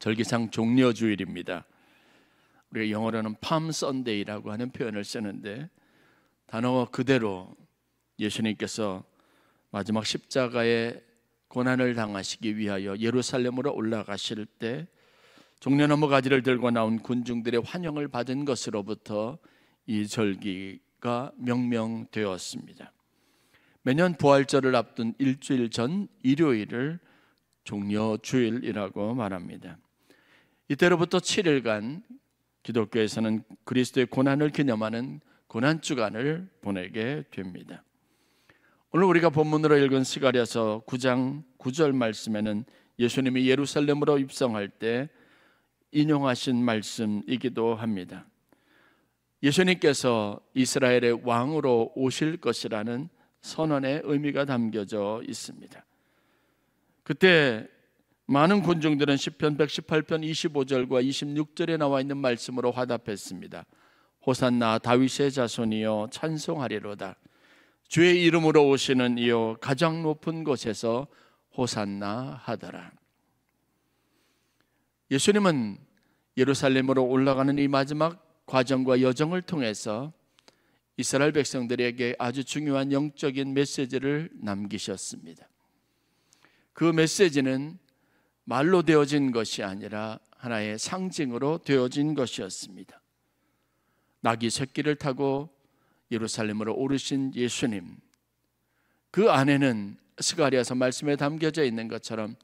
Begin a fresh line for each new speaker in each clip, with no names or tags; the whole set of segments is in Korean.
절기상 종려주일입니다. 우리가 영어로는 팜 선데이라고 하는 표현을 쓰는데, 단어 그대로 예수님께서 마지막 십자가의 고난을 당하시기 위하여 예루살렘으로 올라가실 때 종려나무 가지를 들고 나온 군중들의 환영을 받은 것으로부터 이 절기가 명명되었습니다. 매년 부활절을 앞둔 일주일 전 일요일을 종려주일이라고 말합니다. 이때로부터 7일간 기독교에서는 그리스도의 고난을 기념하는 고난주간을 보내게 됩니다. 오늘 우리가 본문으로 읽은 스가랴서 9장 9절 말씀에는 예수님이 예루살렘으로 입성할 때 인용하신 말씀이기도 합니다. 예수님께서 이스라엘의 왕으로 오실 것이라는 선언의 의미가 담겨져 있습니다. 그때 많은 군중들은 시편 118편 25절과 26절에 나와 있는 말씀으로 화답했습니다. 호산나 다윗의 자손이여 찬송하리로다. 주의 이름으로 오시는 이여 가장 높은 곳에서 호산나 하더라. 예수님은 예루살렘으로 올라가는 이 마지막 과정과 여정을 통해서 이스라엘 백성들에게 아주 중요한 영적인 메시지를 남기셨습니다. 그 메시지는 말로 되어진 것이 아니라 하나의 상징으로 되어진 것이었습니다. 낙이 새끼를 타고 예루살렘으로 오르신 예수님, 그 안에는 스가랴서 말씀에 담겨져 있는 것처럼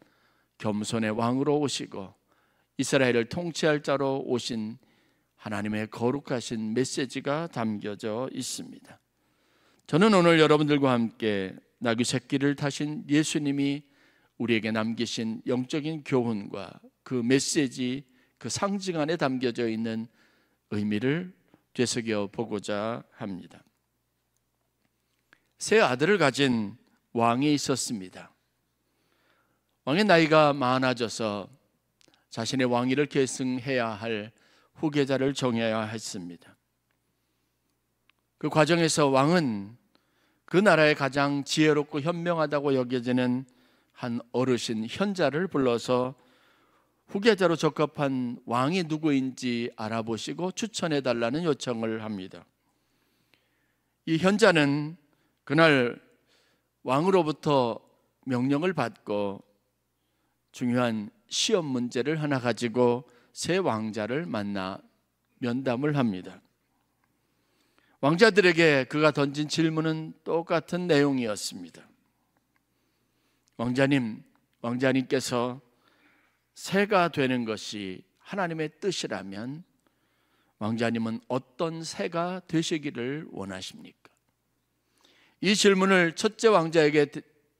겸손의 왕으로 오시고 이스라엘을 통치할 자로 오신 하나님의 거룩하신 메시지가 담겨져 있습니다. 저는 오늘 여러분들과 함께 나귀 새끼를 타신 예수님이 우리에게 남기신 영적인 교훈과 그 메시지, 그 상징 안에 담겨져 있는 의미를 되새겨 보고자 합니다. 세 아들을 가진 왕이 있었습니다. 왕의 나이가 많아져서 자신의 왕위를 계승해야 할 후계자를 정해야 했습니다. 그 과정에서 왕은 그 나라의 가장 지혜롭고 현명하다고 여겨지는 한 어르신 현자를 불러서 후계자로 적합한 왕이 누구인지 알아보시고 추천해 달라는 요청을 합니다. 이 현자는 그날 왕으로부터 명령을 받고 중요한 시험 문제를 하나 가지고 새 왕자를 만나 면담을 합니다. 왕자들에게 그가 던진 질문은 똑같은 내용이었습니다. 왕자님께서 새가 되는 것이 하나님의 뜻이라면 왕자님은 어떤 새가 되시기를 원하십니까? 이 질문을 첫째 왕자에게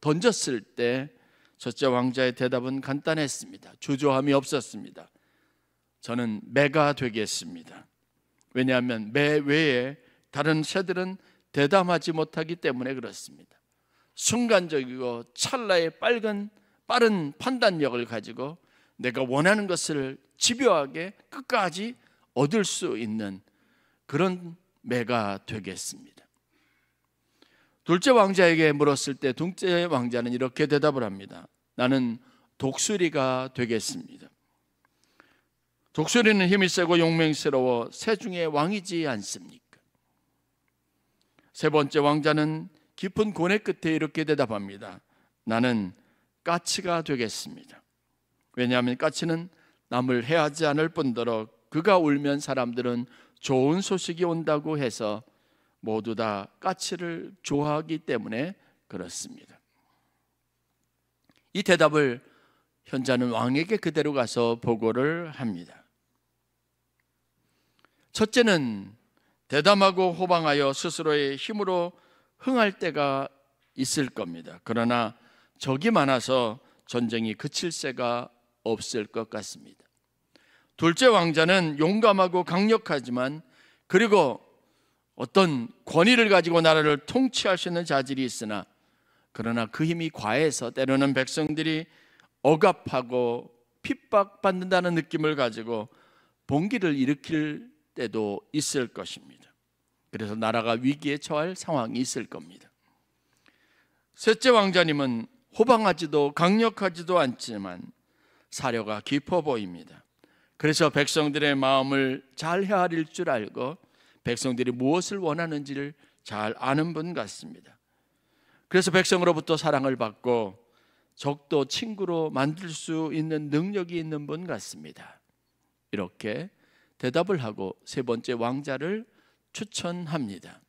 던졌을 때 첫째 왕자의 대답은 간단했습니다. 주저함이 없었습니다. 저는 매가 되겠습니다. 왜냐하면 매 외에 다른 새들은 대담하지 못하기 때문에 그렇습니다. 순간적이고 찰나의 빠른 판단력을 가지고 내가 원하는 것을 집요하게 끝까지 얻을 수 있는 그런 매가 되겠습니다. 둘째 왕자에게 물었을 때 둘째 왕자는 이렇게 대답을 합니다. 나는 독수리가 되겠습니다. 독수리는 힘이 세고 용맹스러워 새 중에 왕이지 않습니까? 세 번째 왕자는 깊은 고뇌 끝에 이렇게 대답합니다. 나는 까치가 되겠습니다. 왜냐하면 까치는 남을 해하지 않을 뿐더러 그가 울면 사람들은 좋은 소식이 온다고 해서 모두 다 까치를 좋아하기 때문에 그렇습니다. 이 대답을 현자는 왕에게 그대로 가서 보고를 합니다. 첫째는 대담하고 호방하여 스스로의 힘으로 흥할 때가 있을 겁니다. 그러나 적이 많아서 전쟁이 그칠 새가 없을 것 같습니다. 둘째 왕자는 용감하고 강력하지만 그리고 어떤 권위를 가지고 나라를 통치할 수 있는 자질이 있으나 그러나 그 힘이 과해서 때로는 백성들이 억압하고 핍박받는다는 느낌을 가지고 봉기를 일으킬 때도 있을 것입니다. 그래서 나라가 위기에 처할 상황이 있을 겁니다. 셋째 왕자님은 호방하지도 강력하지도 않지만 사려가 깊어 보입니다. 그래서 백성들의 마음을 잘 헤아릴 줄 알고 백성들이 무엇을 원하는지를 잘 아는 분 같습니다. 그래서 백성으로부터 사랑을 받고 적도 친구로 만들 수 있는 능력이 있는 분 같습니다. 이렇게 대답을 하고 세 번째 왕자를 추천합니다.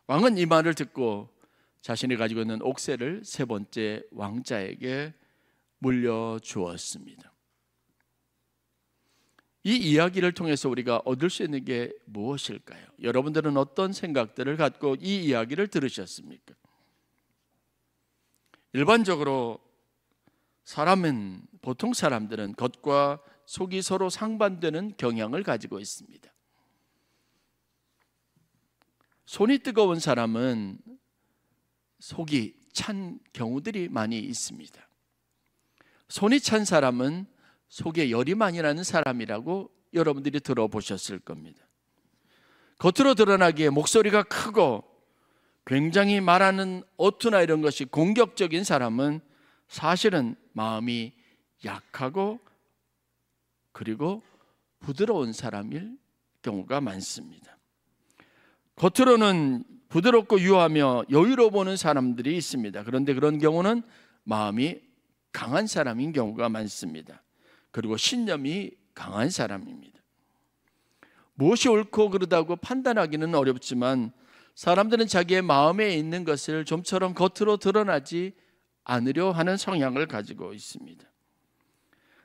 왕은 이 말을 듣고 자신이 가지고 있는 옥새를 세 번째 왕자에게 물려주었습니다. 이 이야기를 통해서 우리가 얻을 수 있는 게 무엇일까요? 여러분들은 어떤 생각들을 갖고 이 이야기를 들으셨습니까? 일반적으로 보통 사람들은 겉과 속이 서로 상반되는 경향을 가지고 있습니다. 손이 뜨거운 사람은 속이 찬 경우들이 많이 있습니다. 손이 찬 사람은 속에 열이 많이 나는 사람이라고 여러분들이 들어보셨을 겁니다. 겉으로 드러나기에 목소리가 크고 굉장히 말하는 어투나 이런 것이 공격적인 사람은 사실은 마음이 약하고 그리고 부드러운 사람일 경우가 많습니다. 겉으로는 부드럽고 유하며 여유로워 보는 사람들이 있습니다. 그런데 그런 경우는 마음이 강한 사람인 경우가 많습니다. 그리고 신념이 강한 사람입니다. 무엇이 옳고 그르다고 판단하기는 어렵지만 사람들은 자기의 마음에 있는 것을 좀처럼 겉으로 드러나지 않으려 하는 성향을 가지고 있습니다.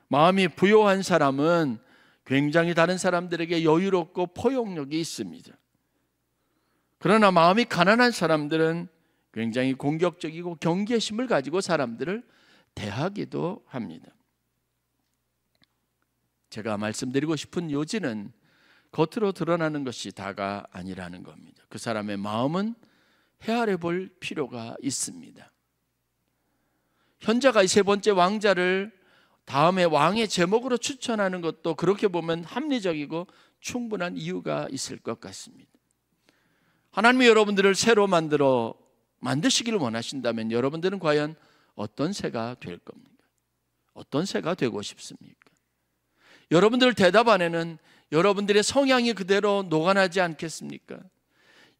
마음이 부요한 사람은 굉장히 다른 사람들에게 여유롭고 포용력이 있습니다. 그러나 마음이 가난한 사람들은 굉장히 공격적이고 경계심을 가지고 사람들을 대하기도 합니다. 제가 말씀드리고 싶은 요지는 겉으로 드러나는 것이 다가 아니라는 겁니다. 그 사람의 마음은 헤아려 볼 필요가 있습니다. 현자가 이 세 번째 왕자를 다음에 왕의 제목으로 추천하는 것도 그렇게 보면 합리적이고 충분한 이유가 있을 것 같습니다. 하나님이 여러분들을 새로 만드시기를 원하신다면 여러분들은 과연 어떤 새가 될 겁니까? 어떤 새가 되고 싶습니까? 여러분들 대답 안에는 여러분들의 성향이 그대로 녹아나지 않겠습니까?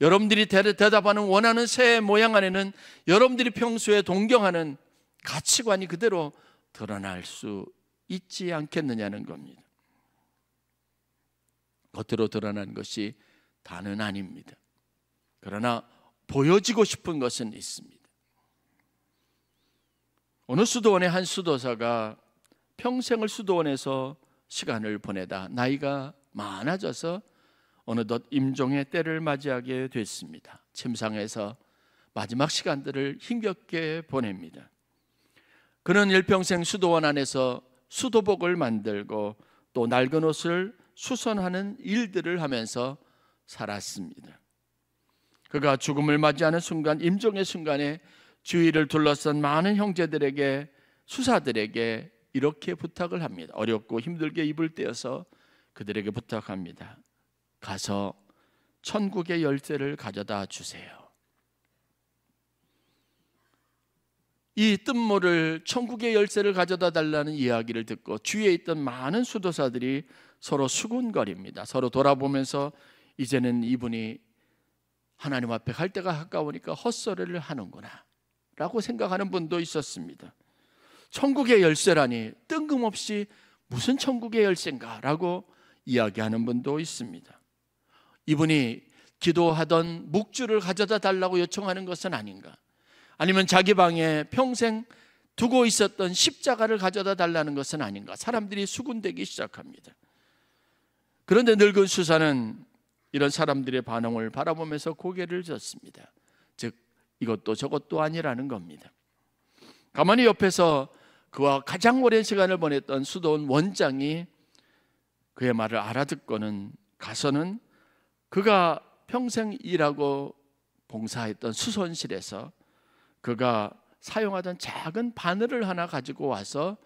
여러분들이 대답하는 원하는 새의 모양 안에는 여러분들이 평소에 동경하는 가치관이 그대로 드러날 수 있지 않겠느냐는 겁니다. 겉으로 드러난 것이 다는 아닙니다. 그러나 보여지고 싶은 것은 있습니다. 어느 수도원의 한 수도사가 평생을 수도원에서 시간을 보내다 나이가 많아져서 어느덧 임종의 때를 맞이하게 됐습니다. 침상에서 마지막 시간들을 힘겹게 보냅니다. 그는 일평생 수도원 안에서 수도복을 만들고 또 낡은 옷을 수선하는 일들을 하면서 살았습니다. 그가 죽음을 맞이하는 순간, 임종의 순간에 주위를 둘러싼 많은 형제들에게, 수사들에게 이렇게 부탁을 합니다. 어렵고 힘들게 입을 떼어서 그들에게 부탁합니다. 가서 천국의 열쇠를 가져다 주세요. 이 뜬모를 천국의 열쇠를 가져다 달라는 이야기를 듣고 주위에 있던 많은 수도사들이 서로 수군거립니다. 서로 돌아보면서 이제는 이분이 하나님 앞에 갈 때가 가까우니까 헛소리를 하는구나 라고 생각하는 분도 있었습니다. 천국의 열쇠라니 뜬금없이 무슨 천국의 열쇠인가 라고 이야기하는 분도 있습니다. 이분이 기도하던 묵주를 가져다 달라고 요청하는 것은 아닌가, 아니면 자기 방에 평생 두고 있었던 십자가를 가져다 달라는 것은 아닌가, 사람들이 수군대기 시작합니다. 그런데 늙은 수사는 이런 사람들의 반응을 바라보면서 고개를 젓습니다. 즉 이것도 저것도 아니라는 겁니다. 가만히 옆에서 그와 가장 오랜 시간을 보냈던 수도원 원장이 그의 말을 알아듣고는 가서는 그가 평생 일하고 봉사했던 수선실에서 그가 사용하던 작은 바늘을 하나 가지고 와서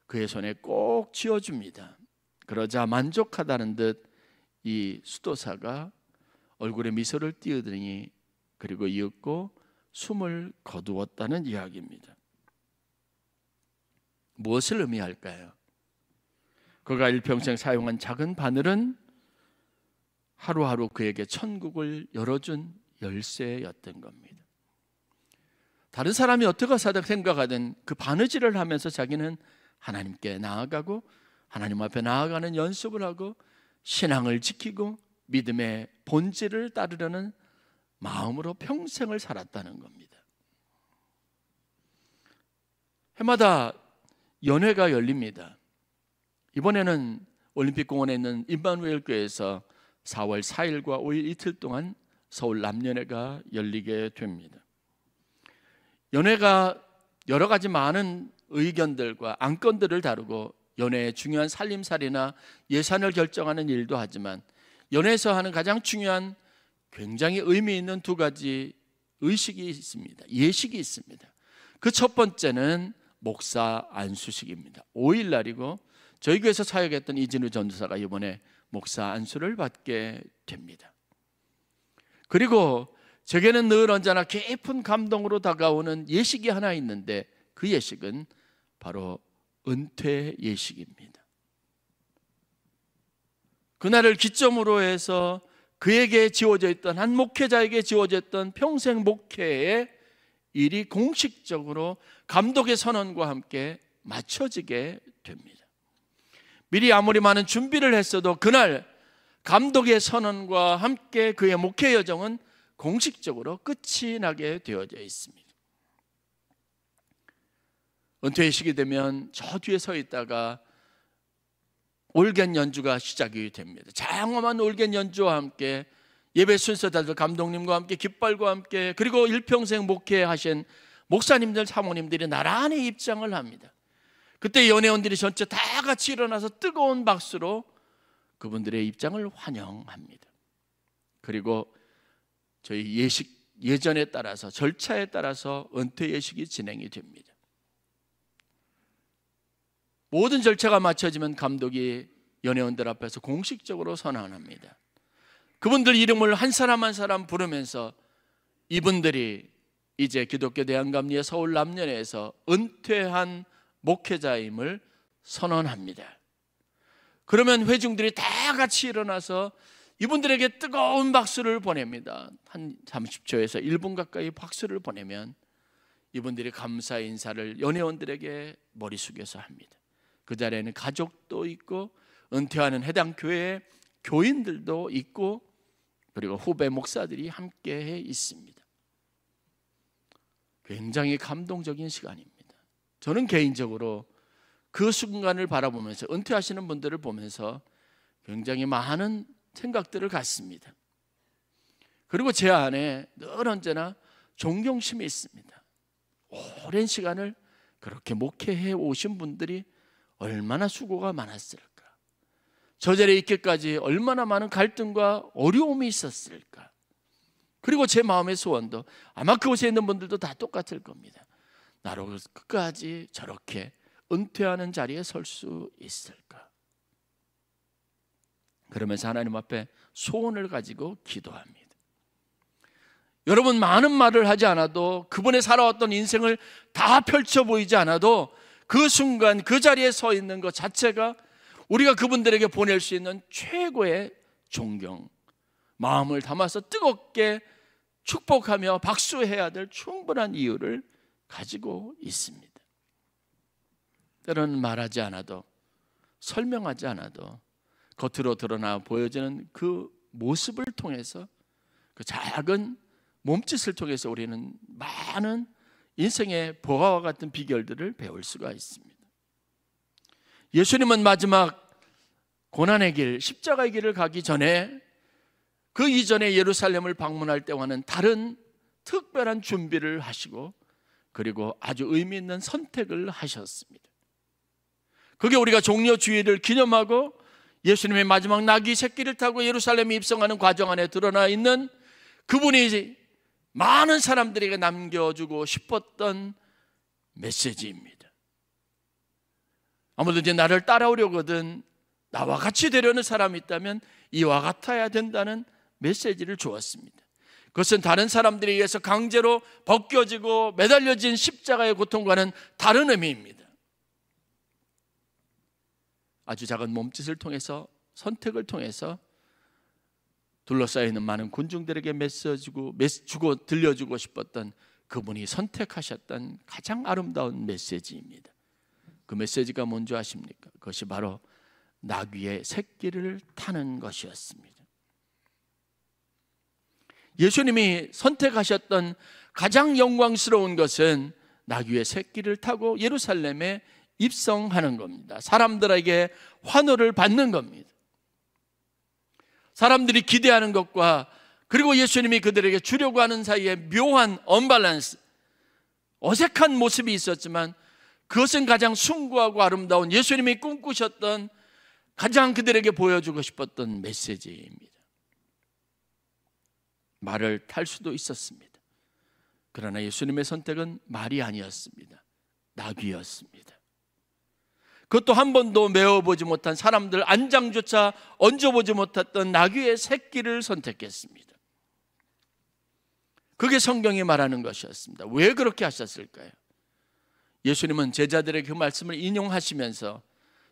그의 손에 꼭 쥐어줍니다. 그러자 만족하다는 듯 이 수도사가 얼굴에 미소를 띄우더니 그리고 이윽고 숨을 거두었다는 이야기입니다. 무엇을 의미할까요? 그가 일평생 사용한 작은 바늘은 하루하루 그에게 천국을 열어준 열쇠였던 겁니다. 다른 사람이 어떻게 생각하든 그 바느질을 하면서 자기는 하나님께 나아가고 하나님 앞에 나아가는 연습을 하고 신앙을 지키고 믿음의 본질을 따르려는 마음으로 평생을 살았다는 겁니다. 해마다 연회가 열립니다. 이번에는 올림픽공원에 있는 임마누엘 교회에서 4월 4일과 5일 이틀 동안 서울 남연회가 열리게 됩니다. 연회가 여러 가지 많은 의견들과 안건들을 다루고 연회의 중요한 살림살이나 예산을 결정하는 일도 하지만 연회에서 하는 가장 중요한 굉장히 의미 있는 두 가지 의식이 있습니다. 예식이 있습니다. 그 첫 번째는 목사 안수식입니다. 5일 날이고 저희 교회에서 사역했던 이진우 전도사가 이번에 목사 안수를 받게 됩니다. 그리고 제게는 늘 언제나 깊은 감동으로 다가오는 예식이 하나 있는데 그 예식은 바로 은퇴 예식입니다. 그날을 기점으로 해서 그에게 지워져 있던 한 목회자에게 지워져 있던 평생 목회의 일이 공식적으로 감독의 선언과 함께 맞춰지게 됩니다. 미리 아무리 많은 준비를 했어도 그날 감독의 선언과 함께 그의 목회 여정은 공식적으로 끝이 나게 되어져 있습니다. 은퇴의 시기 되면 저 뒤에 서 있다가 올겐 연주가 시작이 됩니다. 장엄한 올겐 연주와 함께 예배 순서대로 감독님과 함께 깃발과 함께 그리고 일평생 목회하신 목사님들 사모님들이 나란히 입장을 합니다. 그때 연회원들이 전체 다 같이 일어나서 뜨거운 박수로 그분들의 입장을 환영합니다. 그리고 저희 예식 예전에 따라서 절차에 따라서 은퇴 예식이 진행이 됩니다. 모든 절차가 마쳐지면 감독이 연회원들 앞에서 공식적으로 선언합니다. 그분들 이름을 한 사람 한 사람 부르면서 이분들이 이제 기독교 대한감리회 서울 남연회에서 은퇴한 목회자임을 선언합니다. 그러면 회중들이 다 같이 일어나서 이분들에게 뜨거운 박수를 보냅니다. 한 30초에서 1분 가까이 박수를 보내면 이분들이 감사 인사를 연회원들에게 머리 숙여서 합니다. 그 자리에는 가족도 있고 은퇴하는 해당 교회의 교인들도 있고 그리고 후배 목사들이 함께 있습니다. 굉장히 감동적인 시간입니다. 저는 개인적으로 그 순간을 바라보면서 은퇴하시는 분들을 보면서 굉장히 많은 생각들을 갖습니다. 그리고 제 안에 늘 언제나 존경심이 있습니다. 오랜 시간을 그렇게 목회해 오신 분들이 얼마나 수고가 많았을까? 저 자리에 있기까지 얼마나 많은 갈등과 어려움이 있었을까? 그리고 제 마음의 소원도 아마 그곳에 있는 분들도 다 똑같을 겁니다. 나로 끝까지 저렇게 은퇴하는 자리에 설 수 있을까? 그러면서 하나님 앞에 소원을 가지고 기도합니다. 여러분, 많은 말을 하지 않아도 그분의 살아왔던 인생을 다 펼쳐 보이지 않아도 그 순간 그 자리에 서 있는 것 자체가 우리가 그분들에게 보낼 수 있는 최고의 존경, 마음을 담아서 뜨겁게 축복하며 박수해야 될 충분한 이유를 가지고 있습니다. 때로는 말하지 않아도 설명하지 않아도 겉으로 드러나 보여지는 그 모습을 통해서 그 작은 몸짓을 통해서 우리는 많은 인생의 보화와 같은 비결들을 배울 수가 있습니다. 예수님은 마지막 고난의 길, 십자가의 길을 가기 전에 그 이전에 예루살렘을 방문할 때와는 다른 특별한 준비를 하시고 그리고 아주 의미 있는 선택을 하셨습니다. 그게 우리가 종려주의를 기념하고 예수님의 마지막 나귀 새끼를 타고 예루살렘에 입성하는 과정 안에 드러나 있는 그분이 많은 사람들에게 남겨주고 싶었던 메시지입니다. 아무든지 나를 따라오려거든 나와 같이 되려는 사람이 있다면 이와 같아야 된다는 메시지를 주었습니다. 그것은 다른 사람들에 의해서 강제로 벗겨지고 매달려진 십자가의 고통과는 다른 의미입니다. 아주 작은 몸짓을 통해서, 선택을 통해서 둘러싸여 있는 많은 군중들에게 주고 들려주고 싶었던 그분이 선택하셨던 가장 아름다운 메시지입니다. 그 메시지가 뭔지 아십니까? 그것이 바로 나귀의 새끼를 타는 것이었습니다. 예수님이 선택하셨던 가장 영광스러운 것은 나귀의 새끼를 타고 예루살렘에 입성하는 겁니다. 사람들에게 환호를 받는 겁니다. 사람들이 기대하는 것과 그리고 예수님이 그들에게 주려고 하는 사이에 묘한 언밸런스, 어색한 모습이 있었지만 그것은 가장 숭고하고 아름다운 예수님이 꿈꾸셨던 가장 그들에게 보여주고 싶었던 메시지입니다. 말을 탈 수도 있었습니다. 그러나 예수님의 선택은 말이 아니었습니다. 나귀였습니다. 그것도 한 번도 메어보지 못한, 사람들 안장조차 얹어보지 못했던 나귀의 새끼를 선택했습니다. 그게 성경이 말하는 것이었습니다. 왜 그렇게 하셨을까요? 예수님은 제자들에게 그 말씀을 인용하시면서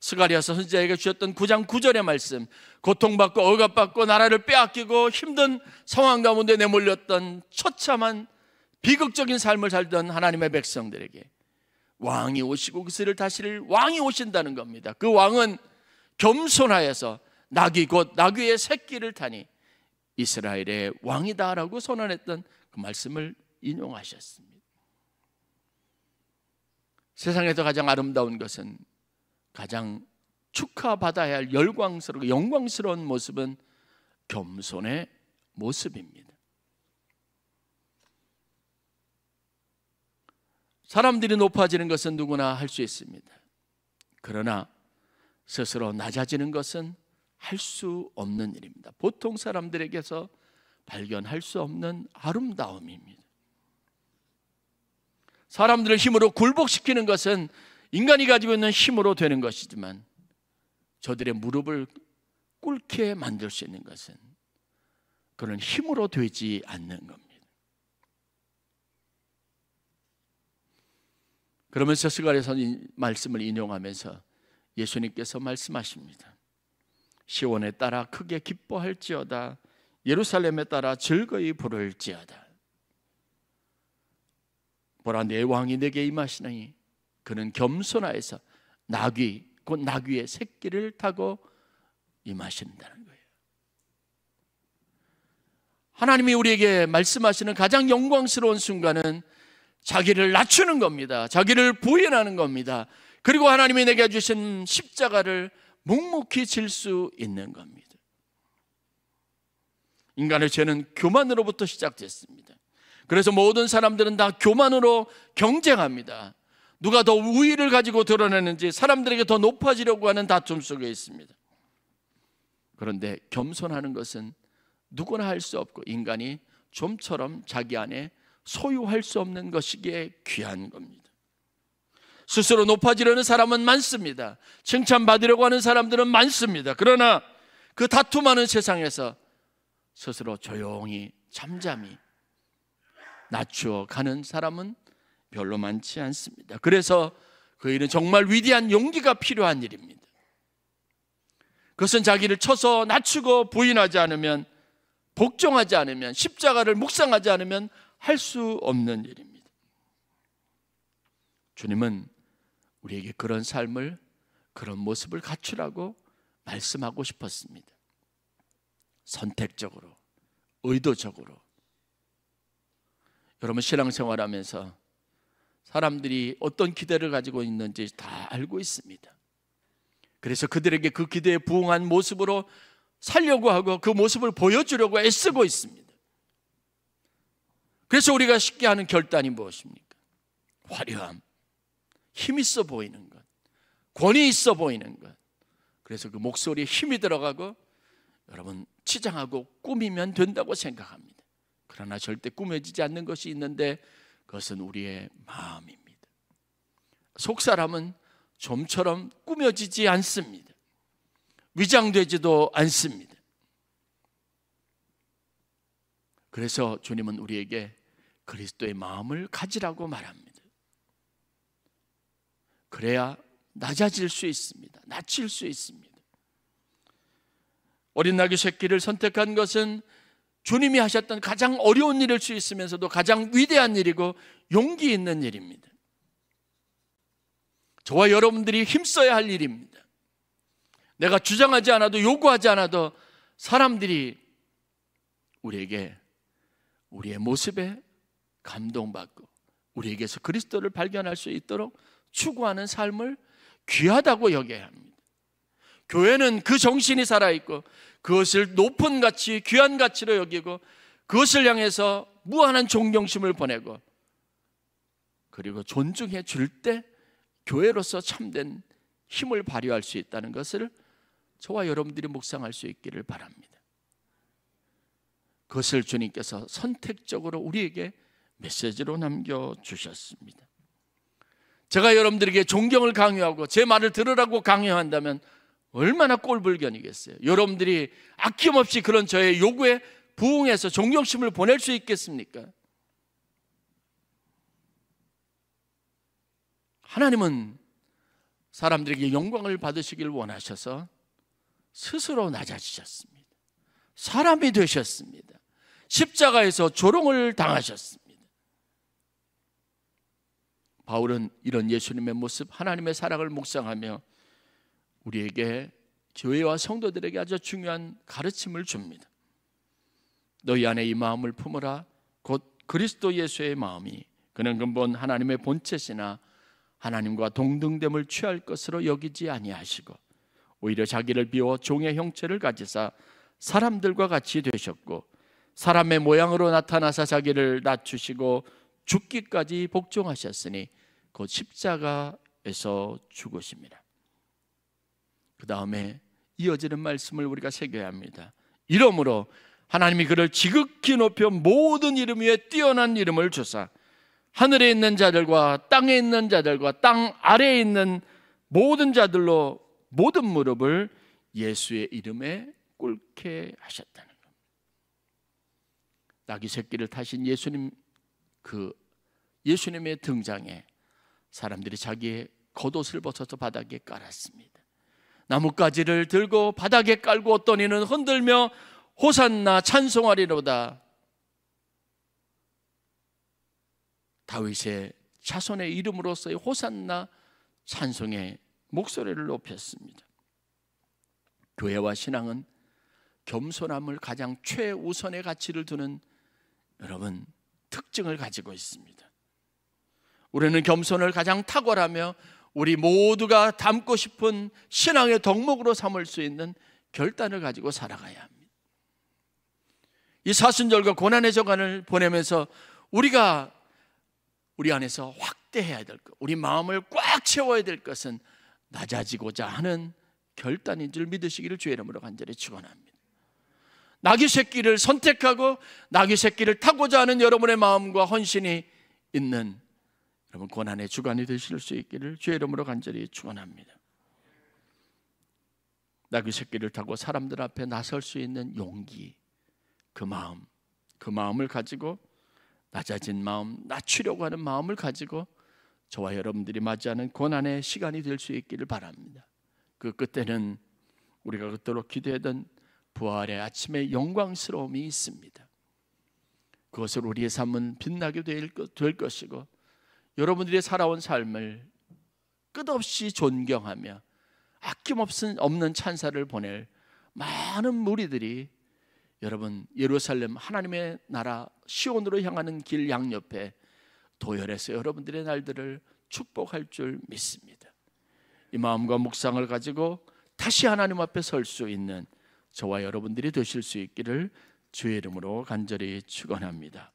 스가랴서 선지자에게 주셨던 9장 9절의 말씀, 고통받고 억압받고 나라를 빼앗기고 힘든 상황 가운데 내몰렸던 처참한 비극적인 삶을 살던 하나님의 백성들에게 왕이 오시고 그들을 다스릴 왕이 오신다는 겁니다. 그 왕은 겸손하여서 나귀 곧 나귀의 새끼를 타니 이스라엘의 왕이다라고 선언했던 그 말씀을 인용하셨습니다. 세상에서 가장 아름다운 것은, 가장 축하받아야 할 열광스럽고 영광스러운 모습은 겸손의 모습입니다. 사람들이 높아지는 것은 누구나 할 수 있습니다. 그러나 스스로 낮아지는 것은 할 수 없는 일입니다. 보통 사람들에게서 발견할 수 없는 아름다움입니다. 사람들을 힘으로 굴복시키는 것은 인간이 가지고 있는 힘으로 되는 것이지만, 저들의 무릎을 꿇게 만들 수 있는 것은 그런 힘으로 되지 않는 겁니다. 그러면서 스가랴서 말씀을 인용하면서 예수님께서 말씀하십니다. 시온에 따라 크게 기뻐할지어다, 예루살렘에 따라 즐거이 부를지어다. 보라, 내 왕이 내게 임하시나니 그는 겸손하여서 나귀 곧 나귀의 새끼를 타고 임하신다는 거예요. 하나님이 우리에게 말씀하시는 가장 영광스러운 순간은 자기를 낮추는 겁니다. 자기를 부인하는 겁니다. 그리고 하나님이 내게 주신 십자가를 묵묵히 질 수 있는 겁니다. 인간의 죄는 교만으로부터 시작됐습니다. 그래서 모든 사람들은 다 교만으로 경쟁합니다. 누가 더 우위를 가지고 드러내는지, 사람들에게 더 높아지려고 하는 다툼 속에 있습니다. 그런데 겸손하는 것은 누구나 할 수 없고, 인간이 좀처럼 자기 안에 소유할 수 없는 것이기에 귀한 겁니다. 스스로 높아지려는 사람은 많습니다. 칭찬받으려고 하는 사람들은 많습니다. 그러나 그 다툼하는 세상에서 스스로 조용히 잠잠히 낮추어 가는 사람은 별로 많지 않습니다. 그래서 그 일은 정말 위대한 용기가 필요한 일입니다. 그것은 자기를 쳐서 낮추고 부인하지 않으면, 복종하지 않으면, 십자가를 묵상하지 않으면 할 수 없는 일입니다. 주님은 우리에게 그런 삶을, 그런 모습을 갖추라고 말씀하고 싶었습니다. 선택적으로, 의도적으로. 여러분, 신앙생활하면서 사람들이 어떤 기대를 가지고 있는지 다 알고 있습니다. 그래서 그들에게 그 기대에 부응한 모습으로 살려고 하고 그 모습을 보여주려고 애쓰고 있습니다. 그래서 우리가 쉽게 하는 결단이 무엇입니까? 화려함, 힘 있어 보이는 것, 권위 있어 보이는 것. 그래서 그 목소리에 힘이 들어가고 여러분 치장하고 꾸미면 된다고 생각합니다. 그러나 절대 꾸며지지 않는 것이 있는데 그것은 우리의 마음입니다. 속사람은 좀처럼 꾸며지지 않습니다. 위장되지도 않습니다. 그래서 주님은 우리에게 그리스도의 마음을 가지라고 말합니다. 그래야 낮아질 수 있습니다. 낮칠 수 있습니다. 어린 나귀 새끼를 선택한 것은 주님이 하셨던 가장 어려운 일일 수 있으면서도 가장 위대한 일이고 용기 있는 일입니다. 저와 여러분들이 힘써야 할 일입니다. 내가 주장하지 않아도, 요구하지 않아도 사람들이 우리에게, 우리의 모습에 감동받고 우리에게서 그리스도를 발견할 수 있도록 추구하는 삶을 귀하다고 여겨야 합니다. 교회는 그 정신이 살아있고 그것을 높은 가치, 귀한 가치로 여기고 그것을 향해서 무한한 존경심을 보내고 그리고 존중해 줄 때 교회로서 참된 힘을 발휘할 수 있다는 것을 저와 여러분들이 묵상할 수 있기를 바랍니다. 그것을 주님께서 선택적으로 우리에게 메시지로 남겨주셨습니다. 제가 여러분들에게 존경을 강요하고 제 말을 들으라고 강요한다면 얼마나 꼴불견이겠어요. 여러분들이 아낌없이 그런 저의 요구에 부응해서 존경심을 보낼 수 있겠습니까? 하나님은 사람들에게 영광을 받으시길 원하셔서 스스로 낮아지셨습니다. 사람이 되셨습니다. 십자가에서 조롱을 당하셨습니다. 바울은 이런 예수님의 모습, 하나님의 사랑을 묵상하며 우리에게, 교회와 성도들에게 아주 중요한 가르침을 줍니다. 너희 안에 이 마음을 품으라. 곧 그리스도 예수의 마음이, 그는 근본 하나님의 본체시나 하나님과 동등됨을 취할 것으로 여기지 아니하시고 오히려 자기를 비워 종의 형체를 가지사 사람들과 같이 되셨고 사람의 모양으로 나타나사 자기를 낮추시고 죽기까지 복종하셨으니 곧 십자가에서 죽으심이라. 그 다음에 이어지는 말씀을 우리가 새겨야 합니다. 이러므로 하나님이 그를 지극히 높여 모든 이름 위에 뛰어난 이름을 주사 하늘에 있는 자들과 땅에 있는 자들과 땅 아래에 있는 모든 자들로 모든 무릎을 예수의 이름에 꿇게 하셨다는 겁니다. 나귀 새끼를 타신 예수님의 등장에 사람들이 자기의 겉옷을 벗어서 바닥에 깔았습니다. 나뭇가지를 들고 바닥에 깔고 어떤 이는 흔들며 호산나 찬송하리로다. 다윗의 자손의 이름으로서의 호산나 찬송의 목소리를 높였습니다. 교회와 신앙은 겸손함을 가장 최우선의 가치를 두는 여러분 특징을 가지고 있습니다. 우리는 겸손을 가장 탁월하며 우리 모두가 닮고 싶은 신앙의 덕목으로 삼을 수 있는 결단을 가지고 살아가야 합니다. 이 사순절과 고난의 저간을 보내면서 우리가 우리 안에서 확대해야 될 것, 우리 마음을 꽉 채워야 될 것은 낮아지고자 하는 결단인 줄 믿으시기를 주의 이름으로 간절히 축원합니다. 나귀 새끼를 선택하고 나귀 새끼를 타고자 하는 여러분의 마음과 헌신이 있는 여러분 고난의 주관이 되실 수 있기를 주의 이름으로 간절히 축원합니다. 나귀 새끼를 타고 사람들 앞에 나설 수 있는 용기, 그 마음을 가지고 낮아진 마음, 낮추려고 하는 마음을 가지고 저와 여러분들이 맞이하는 고난의 시간이 될 수 있기를 바랍니다. 그 끝에는 우리가 그토록 기도하던 부활의 아침의 영광스러움이 있습니다. 그것을 우리의 삶은 빛나게 될 것이고 여러분들이 살아온 삶을 끝없이 존경하며 아낌없는 찬사를 보낼 많은 무리들이 여러분 예루살렘 하나님의 나라 시온으로 향하는 길 양옆에 도열해서 여러분들의 날들을 축복할 줄 믿습니다. 이 마음과 묵상을 가지고 다시 하나님 앞에 설 수 있는 저와 여러분들이 되실 수 있기를 주의 이름으로 간절히 축원합니다.